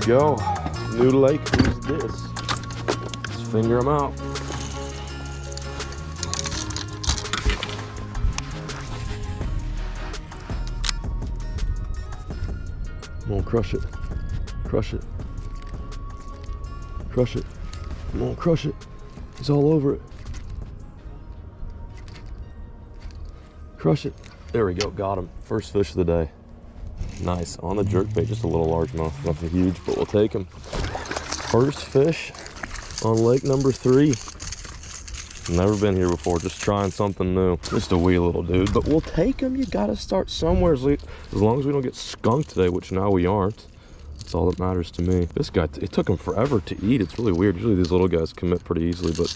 go. New lake, who's this? Let's finger them out. Come on, crush it. Crush it. Crush it. Come on, crush it. He's all over it. Crush it. There we go, got him. First fish of the day. Nice, on the jerkbait, just a little largemouth, nothing huge, but we'll take him. First fish on lake number 3. Never been here before, just trying something new. Just a wee little dude, but we'll take him. You gotta start somewhere. As long as we don't get skunked today, which now we aren't. That's all that matters to me. This guy, it took him forever to eat. It's really weird. Usually these little guys commit pretty easily, but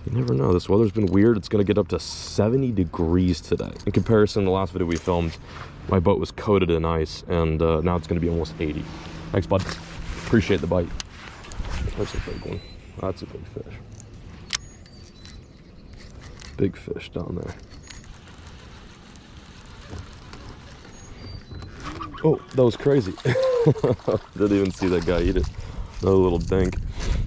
you never know. This weather's been weird. It's gonna get up to 70 degrees today. In comparison to the last video we filmed, my boat was coated in ice, and now it's gonna be almost 80. Thanks, bud. Appreciate the bite. That's a big one. That's a big fish. Big fish down there. Oh, that was crazy. Didn't even see that guy eat it. Another little dink.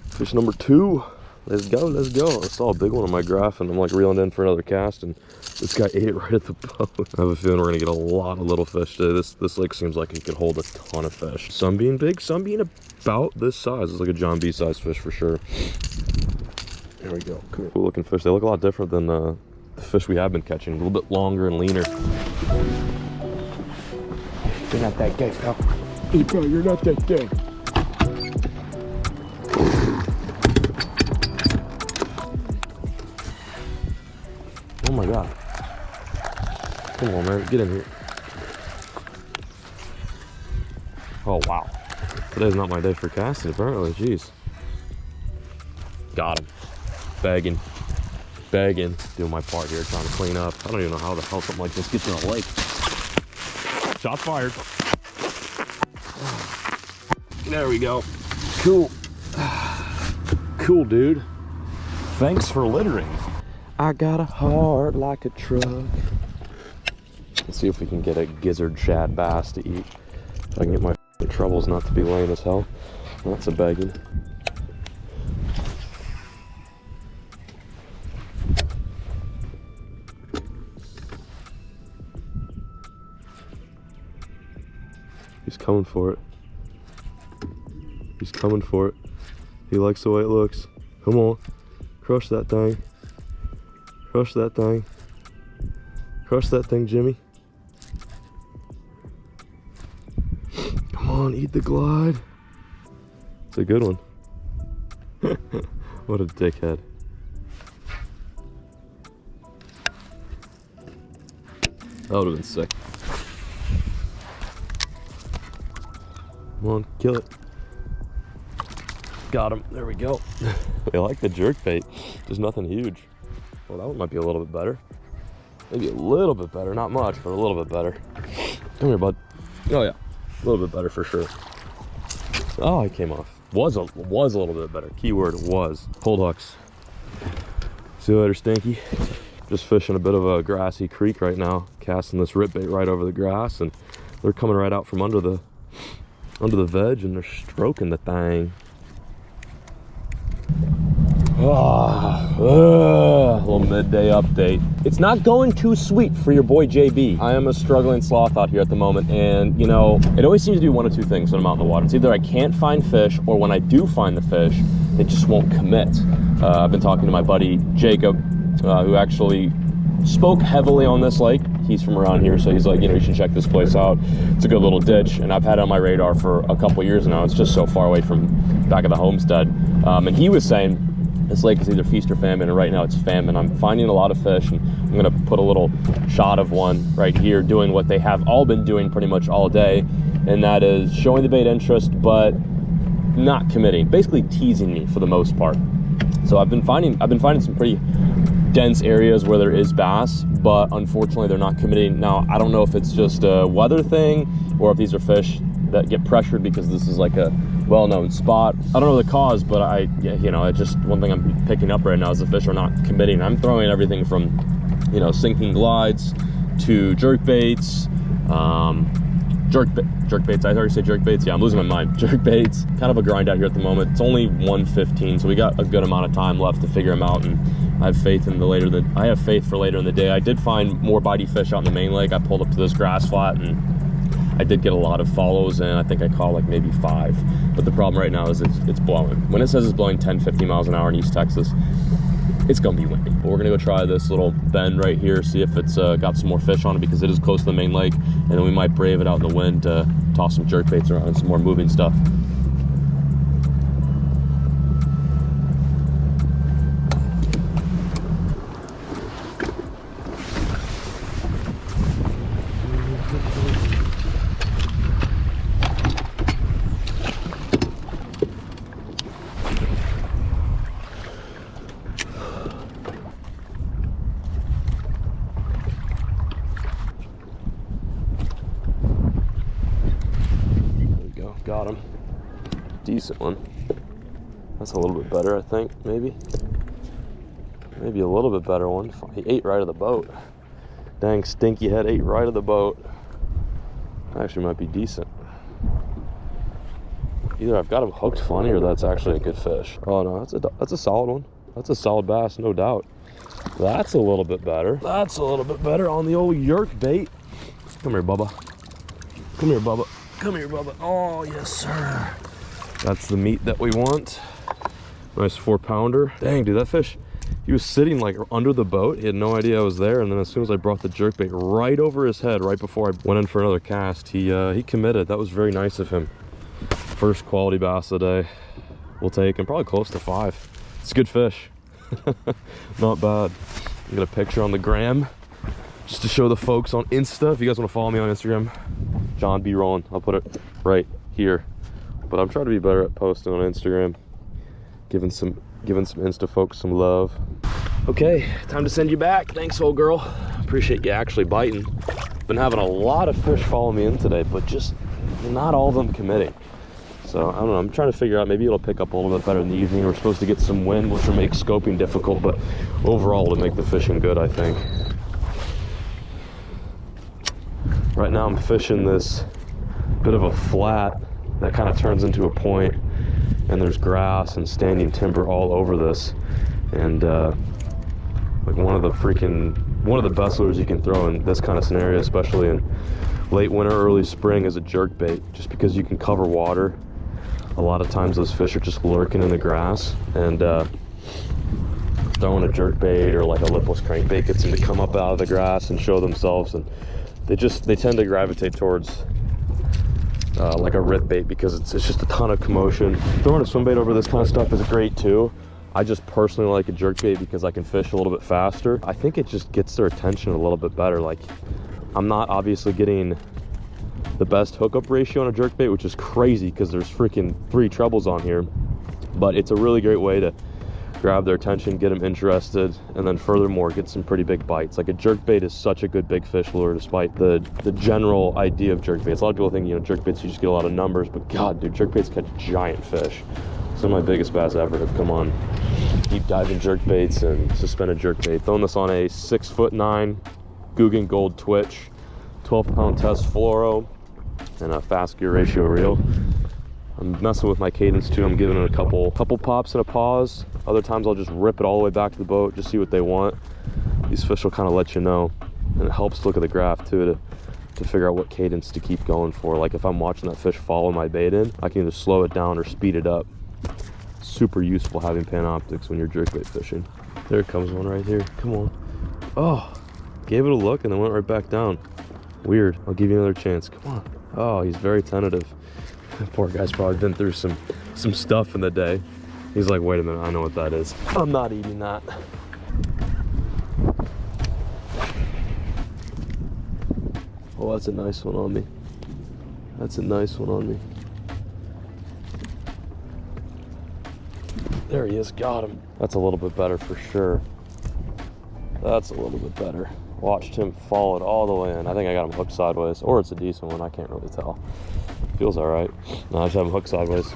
Fish number 2. Let's go, let's go. I saw a big one on my graph and I'm like reeling in for another cast, and this guy ate it right at the boat. I have a feeling we're gonna get a lot of little fish today. This lake seems like it could hold a ton of fish. Some being big, some being about this size. It's like a John B size fish for sure. There we go. Cool looking fish. They look a lot different than the fish we have been catching. A little bit longer and leaner. You're not that gay, pal. Hey, bro, you're not that gay. Oh my God. Come on, man. Get in here. Oh, wow. Today's not my day for casting, apparently. Jeez. Got him. Begging. Begging. Doing my part here, trying to clean up. I don't even know how the hell something like this gets in a lake. Shots fired. There we go. Cool. Cool, dude. Thanks for littering. I got a heart like a truck. Let's see if we can get a gizzard shad bass to eat. If I can get my troubles not to be lame as hell. That's a begging. He's coming for it. He's coming for it. He likes the way it looks. Come on. Crush that thing. Crush that thing. Crush that thing, Jimmy. Come on, eat the glide. It's a good one. What a dickhead. That would have been sick. Come on, kill it. Got him. There we go. I like the jerk bait. There's nothing huge. Well, that one might be a little bit better. Maybe a little bit better. Not much, but a little bit better. Come here, bud. Oh yeah, a little bit better for sure. Oh, he came off. Was a little bit better. Keyword was. Hold hooks. See you later, Stinky. Just fishing a bit of a grassy creek right now. Casting this rip bait right over the grass, and they're coming right out from under the veg, and they're stroking the thing. Little midday update. It's not going too sweet for your boy JB. I am a struggling sloth out here at the moment, and you know, it always seems to be one of two things when I'm out in the water. It's either I can't find fish, or when I do find the fish, they just won't commit. I've been talking to my buddy Jacob, who actually spoke heavily on this lake. He's from around here, so he's like, you know, you should check this place out. It's a good little ditch, and I've had it on my radar for a couple years now. It's just so far away from back of the homestead. And he was saying this lake is either feast or famine, and right now it's famine. I'm finding a lot of fish, and I'm gonna put a little shot of one right here doing what they have all been doing pretty much all day, and that is showing the bait interest, but not committing, basically teasing me for the most part. So I've been finding some pretty dense areas where there is bass, but unfortunately they're not committing. Now, I don't know if it's just a weather thing or if these are fish that get pressured because this is like a well-known spot. I don't know the cause, but you know, it's just one thing I'm picking up right now is the fish are not committing. I'm throwing everything from, you know, sinking glides to jerk baits, Jerk baits. I already said jerk baits. Yeah, I'm losing my mind. Jerk baits. Kind of a grind out here at the moment. It's only 1:15, so we got a good amount of time left to figure them out. And I have faith in I have faith for later in the day. I did find more bitey fish out in the main lake. I pulled up to this grass flat and I did get a lot of follows, and I think I caught like maybe 5. But the problem right now is it's blowing. When it says it's blowing 10, 15 miles an hour in East Texas, it's gonna be windy. But we're gonna go try this little bend right here, see if it's got some more fish on it, because it is close to the main lake, and then we might brave it out in the wind to toss some jerk baits around and some more moving stuff. Got him. Decent one. That's a little bit better, I think. Maybe a little bit better one. He ate right of the boat. Dang stinky head ate right of the boat. Actually might be decent. Either I've got him hooked funny or that's actually a good fish. Oh no, that's a solid one. That's a solid bass, no doubt. That's a little bit better. That's a little bit better on the old yerk bait. Come here, Bubba. Come here, Bubba. Come here, Bubba. Oh, yes, sir. That's the meat that we want. Nice 4-pounder. Dang, dude, that fish, he was sitting like under the boat. He had no idea I was there. And then as soon as I brought the jerkbait right over his head, right before I went in for another cast, he committed. That was very nice of him. First quality bass of the day. We'll take him, probably close to 5. It's a good fish. Not bad. I got a picture on the gram just to show the folks on Insta. If you guys want to follow me on Instagram, John B. Rollin. I'll put it right here. But I'm trying to be better at posting on Instagram, giving some Insta folks some love. Okay, time to send you back. Thanks, old girl. Appreciate you actually biting. Been having a lot of fish follow me in today, but just not all of them committing. So I don't know, I'm trying to figure out, maybe it'll pick up a little bit better in the evening. We're supposed to get some wind, which will make scoping difficult, but overall it'll make the fishing good, I think. Right now I'm fishing this bit of a flat that kind of turns into a point, and there's grass and standing timber all over this. And like one of the best lures you can throw in this kind of scenario, especially in late winter, early spring, is a jerk bait, just because you can cover water. A lot of times those fish are just lurking in the grass, and throwing a jerk bait or like a lipless crankbait gets them to come up out of the grass and show themselves, and they tend to gravitate towards like a rip bait, because it's just a ton of commotion. Throwing a swim bait over this kind of stuff is great too. I just personally like a jerk bait because I can fish a little bit faster. I think it just gets their attention a little bit better. Like, I'm not obviously getting the best hookup ratio on a jerk bait, which is crazy because there's freaking 3 trebles on here, but it's a really great way to grab their attention, get them interested, and then furthermore get some pretty big bites. Like, a jerk bait is such a good big fish lure, despite the general idea of jerk baits. A lot of people think, you know, jerk baits you just get a lot of numbers, but god, dude, jerk baits catch giant fish. Some of my biggest bass ever have come on deep diving jerk baits and suspended jerk bait. Throwing this on a 6'9" Guggen Gold Twitch, 12-pound test fluoro, and a fast gear ratio reel. I'm messing with my cadence too. I'm giving it a couple pops and a pause. Other times I'll just rip it all the way back to the boat, just see what they want. These fish will kind of let you know, and it helps to look at the graph too to figure out what cadence to keep going for. Like, if I'm watching that fish follow my bait in, I can either slow it down or speed it up. Super useful having Panoptics when you're jerkbait fishing. There comes one right here. Come on. Oh, gave it a look and then went right back down. Weird. I'll give you another chance. Come on. Oh, he's very tentative. Poor guy's probably been through some stuff in the day. He's like, wait a minute, I know what that is. I'm not eating that. Oh, that's a nice one on me. That's a nice one on me. There he is, got him. That's a little bit better for sure. That's a little bit better. Watched him follow it all the way in. I think I got him hooked sideways, or it's a decent one, I can't really tell. Feels all right. No, I just have him hooked sideways.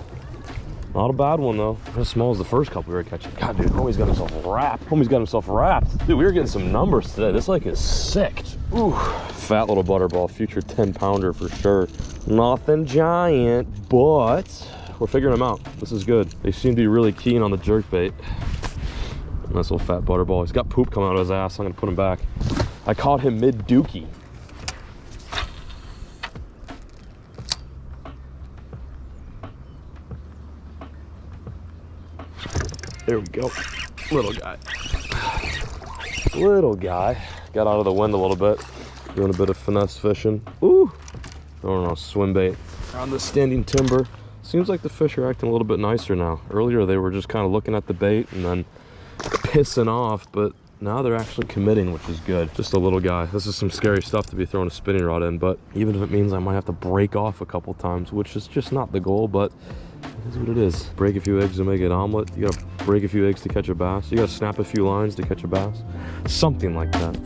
Not a bad one though. Not as small as the first couple we were catching. God, dude, homie's got himself wrapped. Homie's got himself wrapped. Dude, we were getting some numbers today. This lake is sick. Ooh, fat little butterball, future 10-pounder for sure. Nothing giant, but we're figuring them out. This is good. They seem to be really keen on the jerkbait. Nice little fat butterball. He's got poop coming out of his ass. I'm gonna put him back. I caught him mid-dookie. There we go. Little guy. Little guy. Got out of the wind a little bit. Doing a bit of finesse fishing. Ooh. Throwing on swim bait. On the standing timber. Seems like the fish are acting a little bit nicer now. Earlier they were just kind of looking at the bait and then pissing off, but now they're actually committing, which is good. Just a little guy. This is some scary stuff to be throwing a spinning rod in, but even if it means I might have to break off a couple times, which is just not the goal, but it is what it is. Break a few eggs to make an omelet. You gotta break a few eggs to catch a bass. You gotta snap a few lines to catch a bass. Something like that.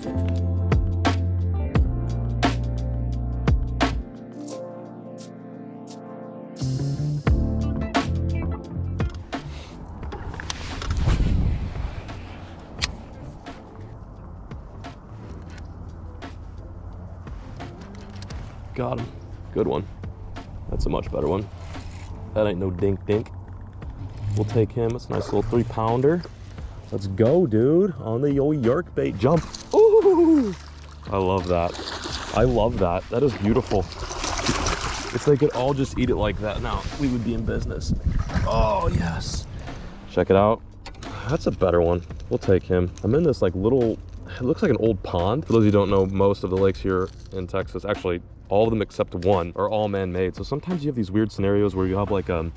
Got him. Good one. That's a much better one. That ain't no dink dink. We'll take him. It's a nice little 3-pounder. Let's go, dude. On the old yerk bait. Jump. Ooh. I love that. I love that. That is beautiful. If they could all just eat it like that now, we would be in business. Oh, yes. Check it out. That's a better one. We'll take him. I'm in this like little, it looks like an old pond. For those of you who don't know, most of the lakes here in Texas, actually all of them except one, are all man-made. So sometimes you have these weird scenarios where you have like an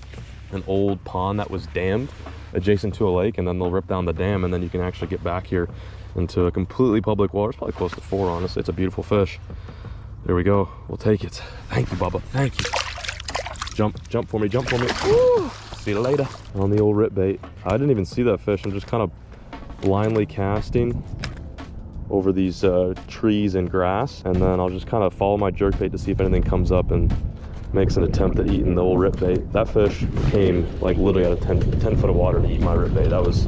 old pond that was dammed adjacent to a lake, and then they'll rip down the dam, and then you can actually get back here into a completely public water. It's probably close to 4, honestly. It's a beautiful fish. There we go. We'll take it. Thank you, Bubba. Thank you. Jump for me, jump for me. Woo! See you later. On the old rip bait. I didn't even see that fish. I'm just kind of blindly casting over these trees and grass, and then I'll just kind of follow my jerkbait to see if anything comes up and makes an attempt at eating the old rip bait. That fish came like literally out of 10 foot of water to eat my rip bait. That was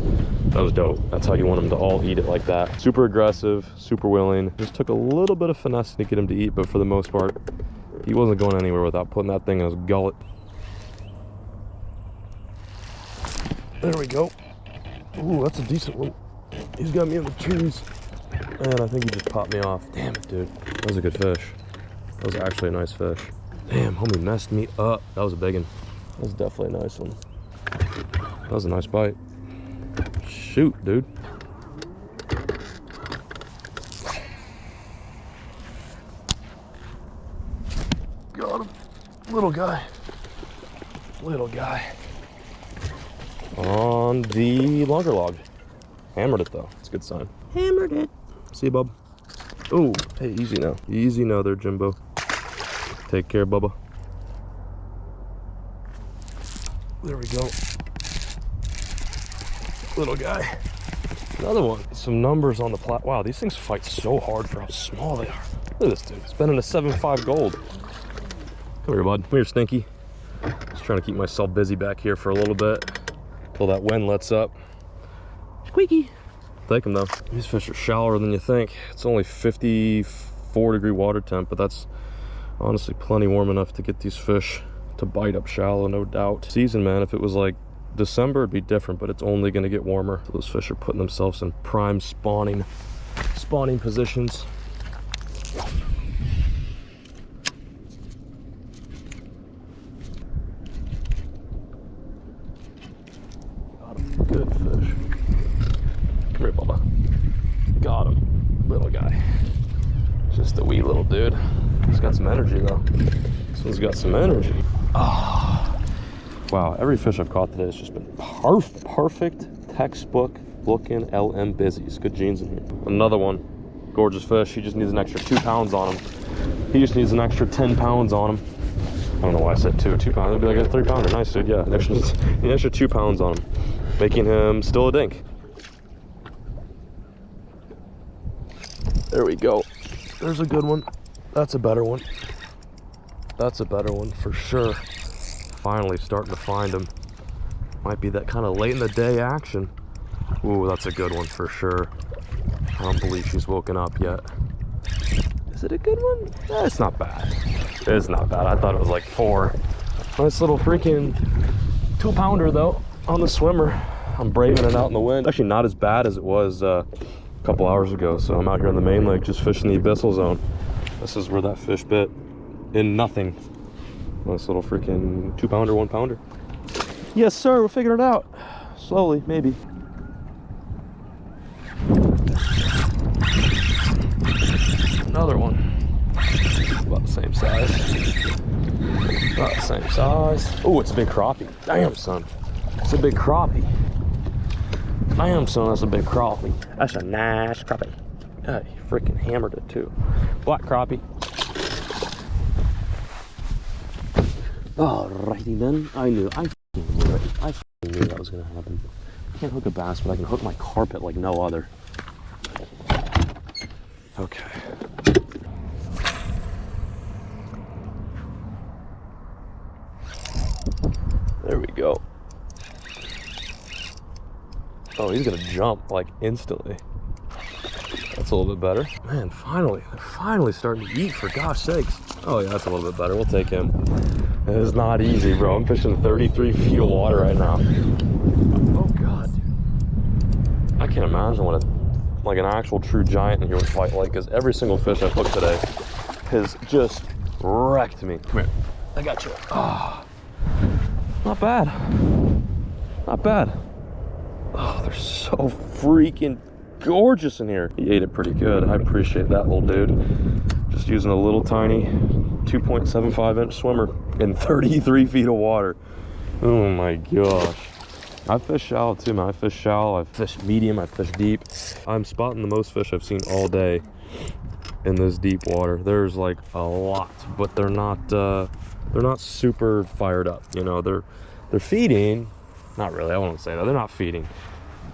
dope. That's how you want them to all eat it, like that. Super aggressive, super willing. Just took a little bit of finesse to get him to eat, but for the most part, he wasn't going anywhere without putting that thing in his gullet. There we go. Ooh, that's a decent one. He's got me in the trees. And I think he just popped me off. Damn it, dude. That was a good fish. That was actually a nice fish. Damn, homie messed me up. That was a big one. That was definitely a nice one. That was a nice bite. Shoot, dude. Got him. Little guy. Little guy. On the longer log. Hammered it though. It's a good sign. Hammered it. See you, bub. Oh, hey, easy now. Easy now there, Jimbo. Take care, Bubba. There we go. Little guy. Another one. Some numbers on the plat. Wow, these things fight so hard for how small they are. Look at this dude. Spending a 7.5 gold. Come here, bud. Come here, Stinky. Just trying to keep myself busy back here for a little bit till that wind lets up. Squeaky. Take them though. These fish are shallower than you think. It's only 54-degree water temp, but that's honestly plenty warm enough to get these fish to bite up shallow, no doubt. Season, man, if it was like December, it'd be different, but it's only going to get warmer. So those fish are putting themselves in prime spawning positions. Got him. Good fish. Come here, Bubba. Got him. Little guy. Just a wee little dude. He's got some energy though. This one's got some energy. Ah. Wow, every fish I've caught today has just been perfect textbook looking LM busies. Good genes in here. Another one. Gorgeous fish. He just needs an extra 2 pounds on him. He just needs an extra 10 pounds on him. I don't know why I said 2 pounds. It'd be like a 3-pounder. Nice, dude. Yeah, an extra 2 pounds on him, making him still a dink. There we go. There's a good one. That's a better one. That's a better one for sure. Finally starting to find him. Might be that kind of late in the day action. Ooh, that's a good one for sure. I don't believe she's woken up yet. Is it a good one? It's not bad. It's not bad. I thought it was like 4. Nice little freaking 2-pounder though on the swimmer. I'm braving it out in the wind. Actually not as bad as it was a couple hours ago. So I'm out here on the main lake just fishing the abyssal zone. This is where that fish bit in nothing. Nice little freaking 2-pounder, 1-pounder. Yes, sir. We're figuring it out. Slowly, maybe. Another one. About the same size. About the same size. Oh, it's a big crappie. Damn, son. It's a big crappie. Damn, son, that's a big crappie. That's a nice crappie. Yeah, he freaking hammered it too. Black crappie. Alrighty then. I knew that was gonna happen. I can't hook a bass, but I can hook my carpet like no other. Okay. There we go. Oh, he's gonna jump like instantly. That's a little bit better. Man, finally, they're finally starting to eat, for gosh sakes. Oh yeah, that's a little bit better. We'll take him. It is not easy, bro. I'm fishing 33 feet of water right now. Oh god, dude. I can't imagine what like an actual true giant in here would fight like, because every single fish I've hooked today has just wrecked me. Come here. I got you. Ah. Not bad. Not bad. Oh, they're so freaking gorgeous in here. He ate it pretty good. I appreciate that little dude. Just using a little tiny 2.75-inch swimmer in 33 feet of water. Oh my gosh. I fish shallow too, man. I fish shallow, I fish medium, I fish deep. I'm spotting the most fish I've seen all day in this deep water. There's like a lot, but they're not super fired up. You know, they're feeding. Not really, I won't say that. They're not feeding.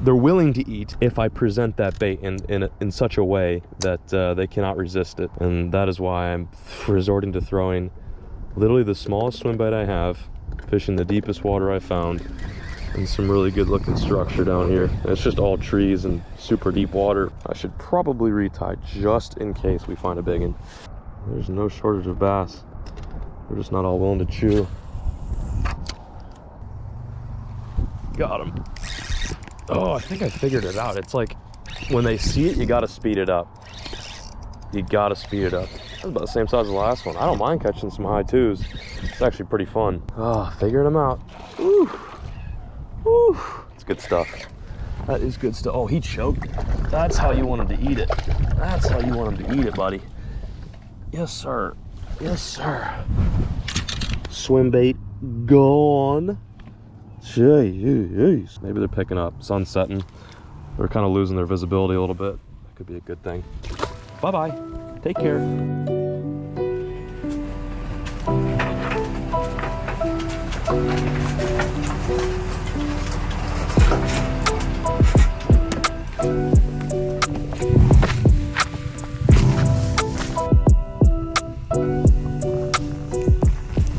They're willing to eat if I present that bait in such a way that they cannot resist it. And that is why I'm resorting to throwing literally the smallest swim bait I have, fishing the deepest water I found, and some really good looking structure down here. And it's just all trees and super deep water. I should probably retie just in case we find a big one. There's no shortage of bass. We're just not all willing to chew. Got him. Oh, I think I figured it out. It's like when they see it, you gotta speed it up. You gotta speed it up. That's about the same size as the last one. I don't mind catching some high 2s. It's actually pretty fun. Oh, figuring them out. Woo. Woo. It's good stuff. That is good stuff. Oh, he choked. That's how you want him to eat it. That's how you want him to eat it, buddy. Yes, sir. Yes, sir. Swim bait gone. Jeez. Maybe they're picking up. Sun's setting. They're kind of losing their visibility a little bit. That could be a good thing. Bye-bye. Take care.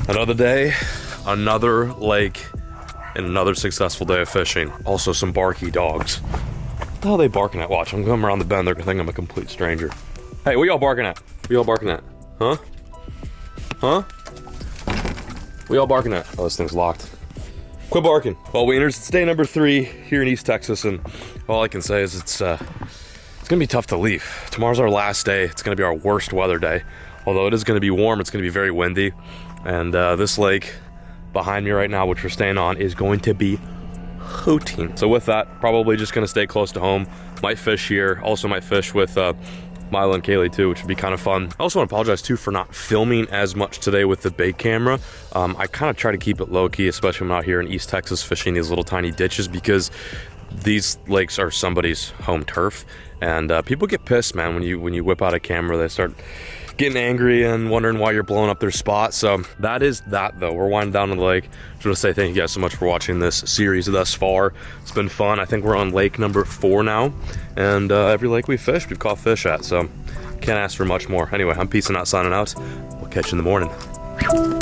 Another day, another lake, and another successful day of fishing. Also some barky dogs. What the hell are they barking at? Watch, I'm coming around the bend, they're gonna think I'm a complete stranger. Hey, what y'all barking at? What y'all barking at? Huh? Huh? What y'all barking at? Oh, this thing's locked. Quit barking. Well, Wieners, it's day number 3 here in East Texas, and all I can say is it's gonna be tough to leave. Tomorrow's our last day. It's gonna be our worst weather day. Although it is gonna be warm, it's gonna be very windy. And this lake behind me right now, which we're staying on, is going to be hooting. So with that, probably just gonna stay close to home. Might fish here. Also might fish with Milo and Kaylee too, which would be kind of fun. I also want to apologize too for not filming as much today with the bait camera. I kind of try to keep it low key, especially when I'm out here in East Texas fishing these little tiny ditches, because these lakes are somebody's home turf, and people get pissed, man, when you whip out a camera. They start getting angry and wondering why you're blowing up their spot. So that is that though. We're winding down to the lake. Just want to say thank you guys so much for watching this series thus far. It's been fun. I think we're on lake number 4 now, and every lake we fished, we've caught fish at, so can't ask for much more. Anyway, I'm peacing out, signing out. We'll catch you in the morning.